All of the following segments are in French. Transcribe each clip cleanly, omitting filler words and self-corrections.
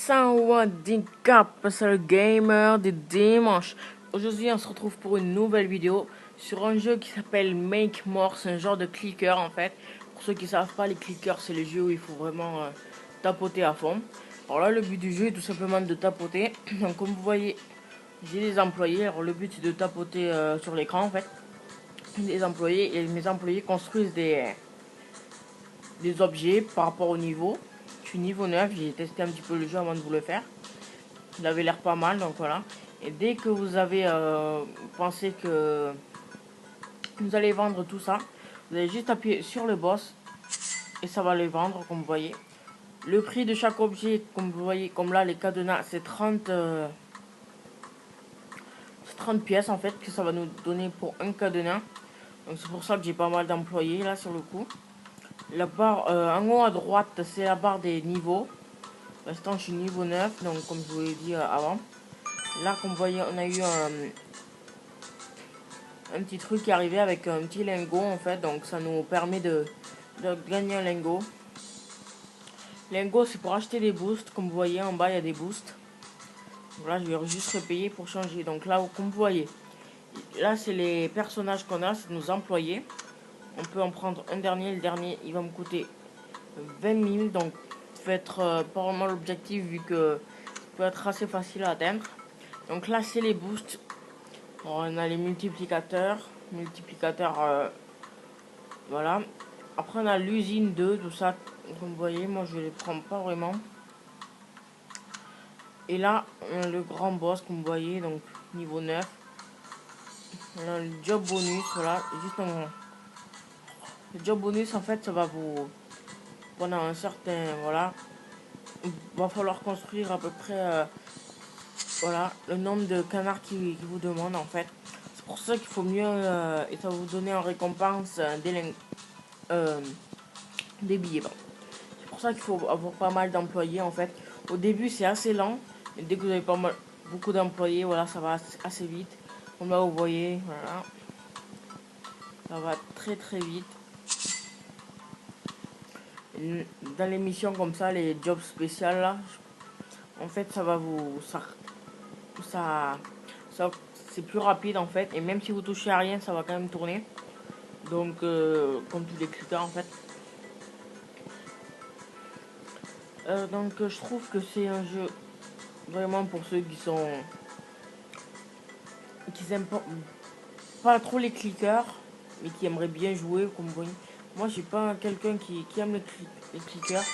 Sawadika, c'est le gamer du dimanche. Aujourd'hui, on se retrouve pour une nouvelle vidéo sur un jeu qui s'appelle Make More. C'est un genre de clicker en fait. Pour ceux qui savent pas, les clickers, c'est les jeux où il faut vraiment tapoter à fond. Alors là, le but du jeu est tout simplement de tapoter. Donc, comme vous voyez, j'ai des employés. Alors, le but c'est de tapoter sur l'écran en fait. Les employés, et mes employés construisent des objets par rapport au niveau. Je suis niveau 9, j'ai testé un petit peu le jeu avant de vous le faire. Il avait l'air pas mal, donc voilà. Et dès que vous avez pensé que vous allez vendre tout ça, vous allez juste appuyer sur le boss et ça va les vendre, comme vous voyez. Le prix de chaque objet, comme vous voyez, comme là les cadenas, c'est 30 pièces en fait que ça va nous donner pour un cadenas. Donc c'est pour ça que j'ai pas mal d'employés là sur le coup. La barre en haut à droite, c'est la barre des niveaux. Pour l'instant, je suis niveau 9, donc comme je vous l'ai dit avant. Là, comme vous voyez, on a eu un petit truc qui est arrivé avec un petit lingot en fait, donc ça nous permet de gagner un lingot. Lingot, c'est pour acheter des boosts. Comme vous voyez, en bas, il y a des boosts. Donc là, je vais juste repayer pour changer. Donc là, comme vous voyez, là, c'est les personnages qu'on a, c'est nos employés. On peut en prendre un dernier. Le dernier, il va me coûter 20 000. Donc, ça peut être pas vraiment l'objectif vu que ça peut être assez facile à atteindre. Donc là, c'est les boosts. On a les multiplicateurs. Voilà. Après, on a l'usine 2, tout ça. Comme vous voyez, moi, je les prends pas vraiment. Et là, on a le grand boss, comme vous voyez, donc niveau 9. On a le job bonus, voilà. Juste le job bonus, en fait, ça va vous... Pendant un certain... Voilà. Il va falloir construire à peu près... voilà, le nombre de canards qui vous demande, en fait. C'est pour ça qu'il faut mieux... et ça va vous donner en récompense des billets. Bon. C'est pour ça qu'il faut avoir pas mal d'employés, en fait. Au début, c'est assez lent. Et dès que vous avez beaucoup d'employés, voilà, ça va assez vite. Comme là, vous voyez, voilà. Ça va très très vite. Dans les missions comme ça, les jobs spéciaux là, en fait, ça va vous... Ça c'est plus rapide en fait. Et même si vous touchez à rien, ça va quand même tourner. Donc, comme tous les clickers en fait. Donc, je trouve que c'est un jeu vraiment pour ceux qui aiment pas trop les clickers, mais qui aimeraient bien jouer, comme vous voyez. Moi, j'ai pas quelqu'un qui aime les clickers.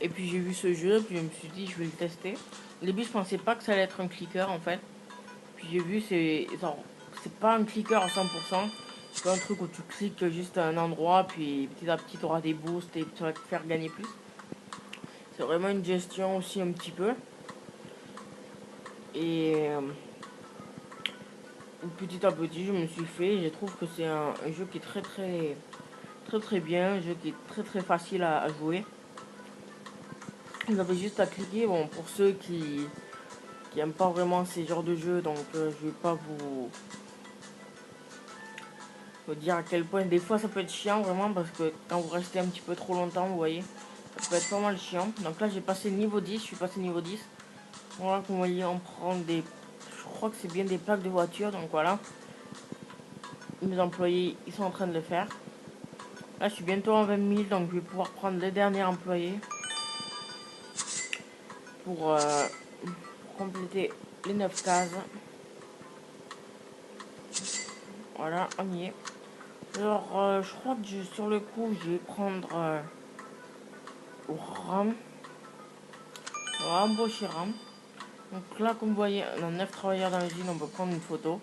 Et puis j'ai vu ce jeu, puis je me suis dit je vais le tester. Au début, je pensais pas que ça allait être un clicker en fait. Puis j'ai vu, c'est pas un clicker à 100%. C'est pas un truc où tu cliques juste à un endroit, puis petit à petit tu auras des boosts et ça va te faire gagner plus. C'est vraiment une gestion aussi un petit peu. Et petit à petit, je me suis fait. Je trouve que c'est un jeu qui est très bien, un jeu qui est très facile à jouer. Vous avez juste à cliquer. Bon, pour ceux qui aiment pas vraiment ces genres de jeux, donc je vais pas vous dire à quel point des fois ça peut être chiant vraiment, parce que quand vous restez un petit peu trop longtemps, vous voyez, ça peut être pas mal chiant. Donc là j'ai passé niveau 10, je suis passé niveau 10. Voilà, comme vous voyez, on prend je crois que c'est bien des plaques de voiture, donc voilà. Mes employés, ils sont en train de le faire. Là je suis bientôt en 20 000, donc je vais pouvoir prendre les derniers employés pour compléter les 9 cases. Voilà, on y est. Alors, je crois que sur le coup, je vais prendre RAM. On va embaucher RAM. Donc là, comme vous voyez, on a 9 travailleurs dans l'usine, on peut prendre une photo.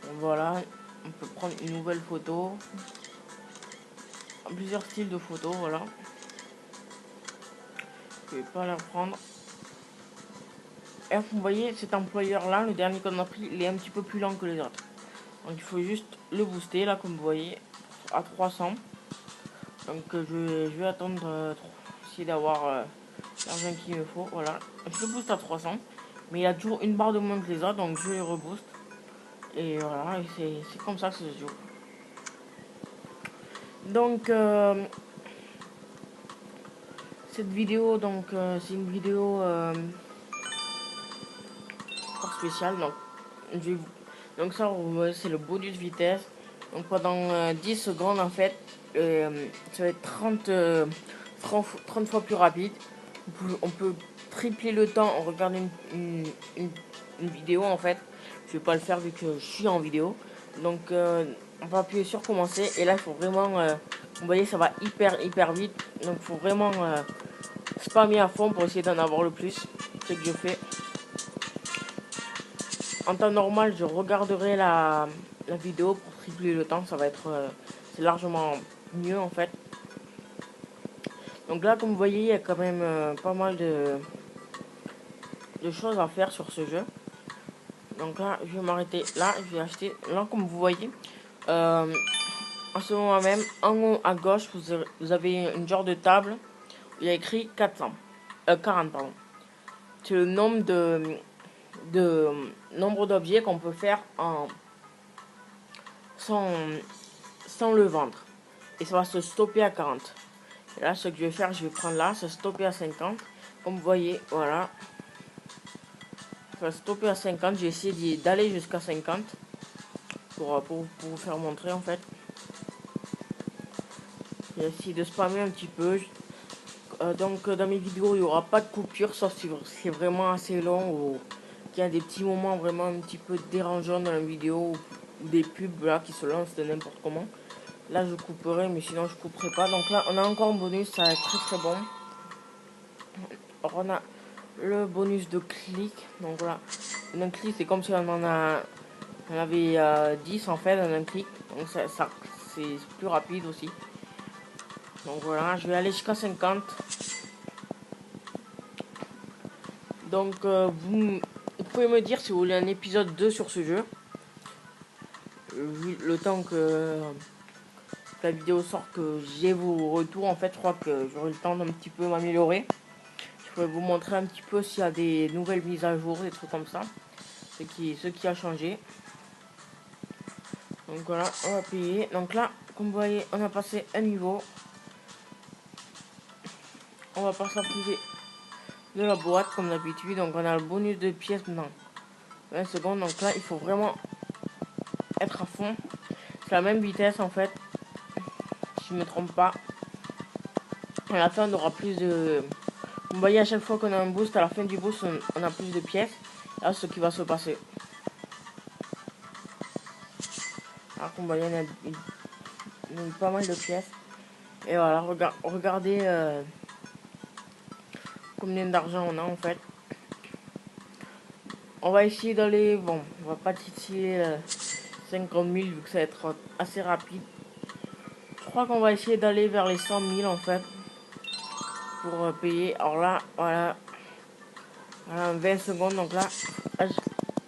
Donc voilà, on peut prendre une nouvelle photo. Plusieurs styles de photos, voilà. Je vais pas la prendre. Et vous voyez, cet employeur-là, le dernier qu'on a pris, il est un petit peu plus lent que les autres. Donc il faut juste le booster, là, comme vous voyez, à 300. Donc je vais attendre, essayer d'avoir l'argent qu'il me faut, voilà. Je le booste à 300, mais il a toujours une barre de moins que les autres, donc je le rebooste. Et voilà, c'est comme ça que ça se joue. Donc, Cette vidéo, donc, c'est une vidéo fort spéciale. Donc, donc ça, c'est le bonus vitesse. Donc, pendant 10 secondes, en fait, ça va être 30 fois plus rapide. On peut tripler le temps en regardant une vidéo, en fait. Je vais pas le faire vu que je suis en vidéo. Donc, on va appuyer sur commencer. Et là, il faut vraiment... vous voyez, ça va hyper vite. Donc, il faut vraiment spammer à fond pour essayer d'en avoir le plus. C'est ce que je fais. En temps normal, je regarderai la vidéo pour tripler le temps. Ça va être... c'est largement mieux, en fait. Donc là, comme vous voyez, il y a quand même pas mal de choses à faire sur ce jeu. Donc là, je vais m'arrêter là. Je vais acheter... Là, comme vous voyez... en ce moment même, en haut à gauche, vous avez une genre de table où il y a écrit 40, pardon. C'est le nombre nombre d'objets qu'on peut faire sans le vendre. Et ça va se stopper à 40. Et là, ce que je vais faire, je vais prendre là, se stopper à 50. Comme vous voyez, voilà. Ça va stopper à 50. J'ai essayé d'aller jusqu'à 50 pour vous faire montrer en fait. J'ai essayé de spammer un petit peu. Donc dans mes vidéos il n'y aura pas de coupure sauf si c'est vraiment assez long ou qu'il y a des petits moments vraiment un petit peu dérangeants dans la vidéo ou des pubs là qui se lancent de n'importe comment. Là je couperai mais sinon je couperai pas. Donc là on a encore un bonus, ça va être très bon. Alors on a le bonus de clic. Donc voilà, un clic c'est comme si on avait 10 en fait en un clic. Donc c'est plus rapide aussi. Donc voilà, je vais aller jusqu'à 50. Donc vous pouvez me dire si vous voulez un épisode 2 sur ce jeu. Vu le temps que la vidéo sort, que j'ai vos retours, en fait, je crois que j'aurai le temps d'un petit peu m'améliorer. Je pourrais vous montrer un petit peu s'il y a des nouvelles mises à jour, des trucs comme ça. Ce qui a changé. Donc voilà, on va payer. Donc là, comme vous voyez, on a passé un niveau. On va passer à priver de la boîte comme d'habitude. Donc on a le bonus de pièces maintenant. 20 secondes. Donc là, il faut vraiment être à fond. C'est la même vitesse en fait. Si je ne me trompe pas. À la fin, on aura plus de... Vous voyez, à chaque fois qu'on a un boost, à la fin du boost, on a plus de pièces. Là, ce qui va se passer. Alors, vous voyez, on a eu pas mal de pièces. Et voilà, regardez combien d'argent on a en fait. On va essayer d'aller... Bon, on va pas titiller 50 000 vu que ça va être assez rapide. Je crois qu'on va essayer d'aller vers les 100 000 en fait. Pour payer. Alors là, voilà. Voilà, 20 secondes. Donc là,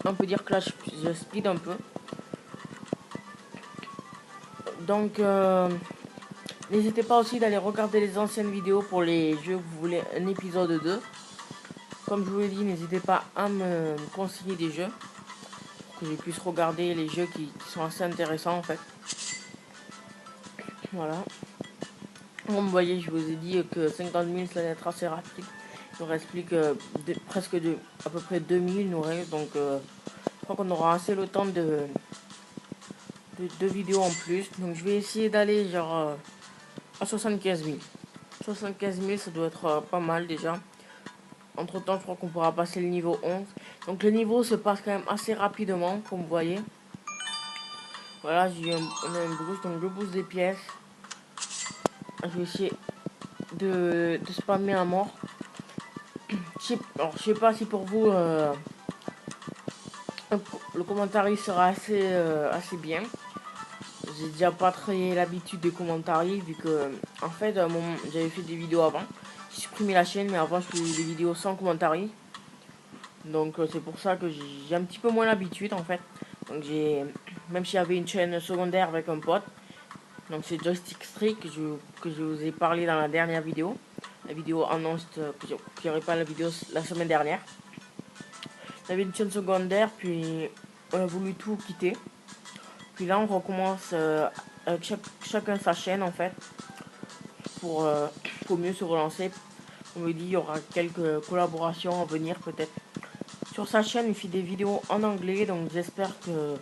on peut dire que là, je speed un peu. Donc, n'hésitez pas aussi d'aller regarder les anciennes vidéos pour les jeux que vous voulez un épisode 2. Comme je vous l'ai dit, n'hésitez pas à me conseiller des jeux. Pour que je puisse regarder les jeux qui sont assez intéressants en fait. Voilà. Comme vous voyez, je vous ai dit que 50 000 ça va être assez rapide. Il nous reste plus que à peu près 2000 nous reste. Donc, je crois qu'on aura assez le temps de vidéos en plus. Donc, je vais essayer d'aller genre à 75 000. 75 000, ça doit être pas mal déjà. Entre temps, je crois qu'on pourra passer le niveau 11. Donc, le niveau se passe quand même assez rapidement, comme vous voyez. Voilà, on a un boost, donc le boost des pièces. Je vais essayer de spammer à mort. Alors, je sais pas si pour vous le commentaire sera assez bien. J'ai déjà pas très l'habitude des commentaires vu que en fait j'avais fait des vidéos avant. J'ai supprimé la chaîne mais avant je faisais des vidéos sans commentaires. Donc c'est pour ça que j'ai un petit peu moins l'habitude en fait. Donc même s'il y avait une chaîne secondaire avec un pote. Donc c'est Joystick Streak que je vous ai parlé dans la dernière vidéo. La vidéo annonce qu'il n'y aurait pas la vidéo la semaine dernière. J'avais une chaîne secondaire puis on a voulu tout quitter. Puis là on recommence avec chacun sa chaîne en fait pour mieux se relancer. On me dit il y aura quelques collaborations à venir peut-être. Sur sa chaîne, il fait des vidéos en anglais, donc j'espère que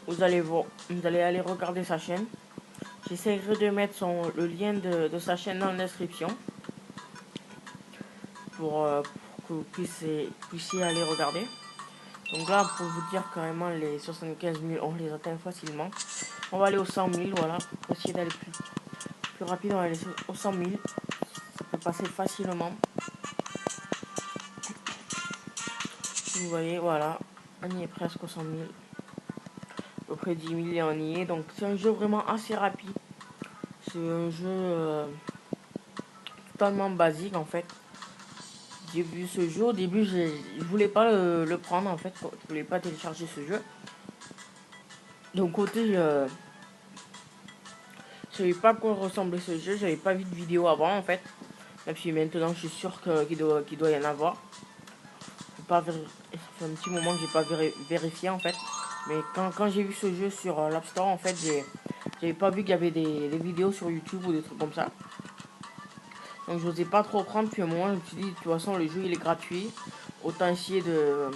vous allez aller regarder sa chaîne. J'essaierai de mettre le lien de sa chaîne dans la description pour que vous puissiez aller regarder. Donc là, pour vous dire carrément, les 75 000, on les atteint facilement. On va aller aux 100 000, voilà. Pour essayer d'aller plus rapide, on va aller aux 100 000. Ça peut passer facilement. Vous voyez, voilà. On y est presque aux 100 000. À peu près 10 000 et on y est. Donc c'est un jeu vraiment assez rapide. C'est un jeu totalement basique en fait. J'ai vu ce jeu, au début je voulais pas le prendre en fait. Je voulais pas télécharger ce jeu. Donc côté... je savais pas à quoi ressemblait ce jeu, j'avais pas vu de vidéo avant en fait. Même si maintenant je suis sûr qu'il doit y en avoir. Ça fait un petit moment que j'ai pas vérifié en fait. Mais quand j'ai vu ce jeu sur l'App Store en fait, j'avais pas vu qu'il y avait des vidéos sur YouTube ou des trucs comme ça. Donc je n'osais pas trop prendre, puis à un moment je me suis dit de toute façon le jeu il est gratuit. Autant essayer de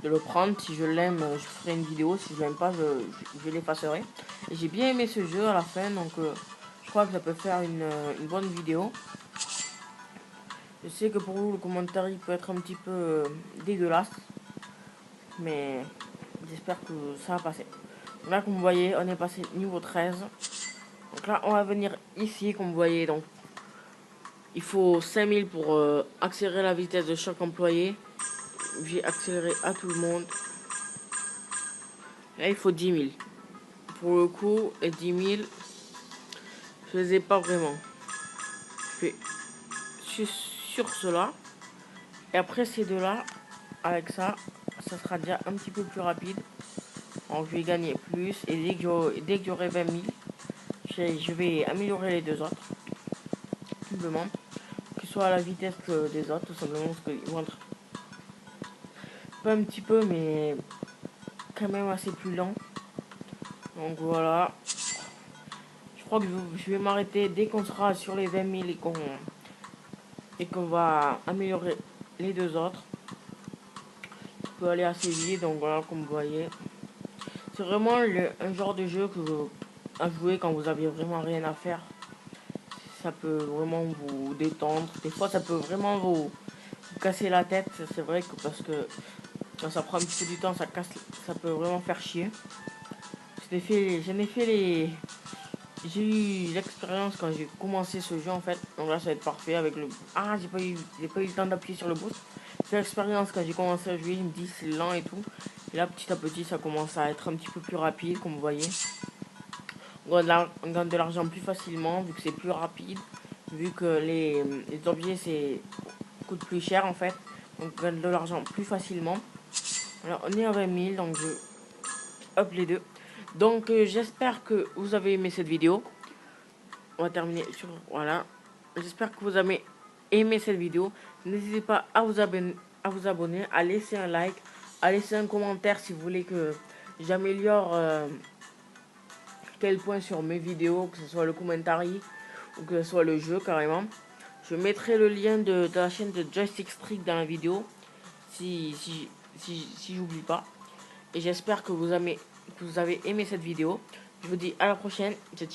le prendre. Si je l'aime, je ferai une vidéo. Si je l'aime pas, je l'effacerai. Et j'ai bien aimé ce jeu à la fin, donc je crois que ça peut faire une bonne vidéo. Je sais que pour vous, le commentaire il peut être un petit peu dégueulasse, mais j'espère que ça va passer. Donc là, comme vous voyez, on est passé niveau 13. Donc là, on va venir ici, comme vous voyez. Donc, il faut 5000 pour accélérer la vitesse de chaque employé. J'ai accéléré à tout le monde. Là, il faut 10 000. Pour le coup, les 10 000, je les ai pas vraiment. Je suis sur cela. Et après ces deux-là, avec ça, ça sera déjà un petit peu plus rapide. Donc je vais gagner plus. Et dès que j'aurai 20 000, je vais améliorer les deux autres. Simplement. Que ce soit à la vitesse des autres, tout simplement. Parce qu'ils vont être pas un petit peu, mais quand même assez plus lent. Donc voilà. Je crois que je vais m'arrêter dès qu'on sera sur les 20 000 et qu'on va améliorer les deux autres. Je peux aller assez vite, donc voilà, comme vous voyez. C'est vraiment un genre de jeu à jouer quand vous avez vraiment rien à faire. Ça peut vraiment vous détendre. Des fois, ça peut vraiment vous casser la tête. C'est vrai que parce que quand ça prend un petit peu du temps, ça peut vraiment faire chier. J'ai eu l'expérience quand j'ai commencé ce jeu en fait. Donc là, ça va être parfait avec le. Ah, j'ai pas eu le temps d'appuyer sur le boost. C'est l'expérience quand j'ai commencé à jouer. Je me dis c'est lent et tout. Et là, petit à petit, ça commence à être un petit peu plus rapide, comme vous voyez. On gagne de l'argent plus facilement vu que c'est plus rapide, vu que les objets coûtent plus cher en fait. Donc on gagne de l'argent plus facilement. Alors on est à 20 000, donc je hop les deux. Donc j'espère que vous avez aimé cette vidéo. On va terminer sur voilà. J'espère que vous avez aimé cette vidéo. N'hésitez pas à vous abonner, à laisser un like, à laisser un commentaire si vous voulez que j'améliore quel point sur mes vidéos, que ce soit le commentaire ou que ce soit le jeu carrément. Je mettrai le lien de la chaîne de Joystick Strict dans la vidéo si j'oublie pas. Et j'espère que vous avez aimé cette vidéo. Je vous dis à la prochaine. Ciao.